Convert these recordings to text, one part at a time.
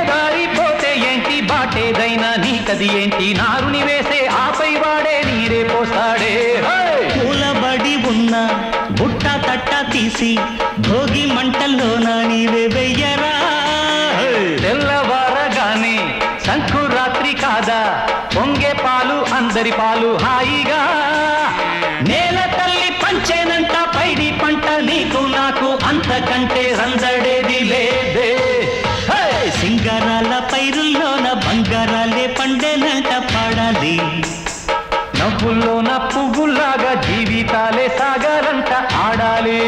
దారిపోతే ఏంటి బాటేదైనా నీకది ఏంటి నారుని వేసే ఆపై వాడే నీరే పోస్తాడే కూలబడి ఉన్న బుట్ట తట్ట తీసి భోగి మంటల్లోన నీవే వెయ్యరా తెల్లవారగానే సంకురాత్రి కాదా పొంగే పాలు అందరి పాలు హాయిగా నేల తల్లి పంచేనంట పైడి పంట నీకు నాకు అంతకంటే రందడేది లేదే సింగారాల పైరుల్లోన బంగారాలే పండేనంట పాడాలి నవ్వుల్లోన పువ్వులాగా జీవితాలే సాగాలంట ఆడాలి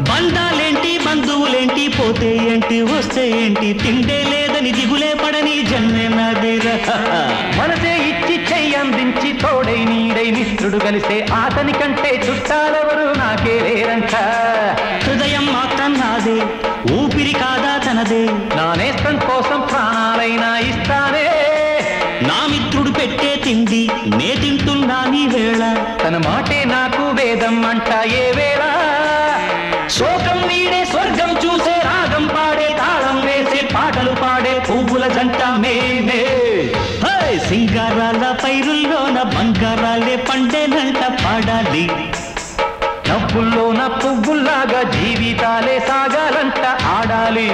బంధాలేంటి బంధువులేంటి పోతే ఏంటి వస్తే ఏంటి తిండే లేదని దిగులే పడని జన్మే నాదిరా మనసే ఇచ్చి చెయ్యందించి తోడై నీడై మిత్రుడు కలిసే అతని కంటే చుట్టాలెవరు నాకే లేరంట హృదయం మాత్రం నాదే ఊపిరి కాదా తనదే నా నేస్తం కోసం ప్రాణాలైనా ఇస్తానే నా మిత్రుడు పెట్టే తిండి నే తింటున్నా నీ వేళ తన మాటే నాకు వేదం అంట ఏ వేళ శోకం వీడే స్వర్గం చూసే రాగం పాడే తాళం వేసే పాటలు పాడే పువ్వుల జంట మేమే సింగారాల పైరుల్లోన బంగారాలే పండేనంట పాడాలి నవ్వుల్లోన పువ్వుల్లాగా జీవితాలే సాగాలంట ఆడాలి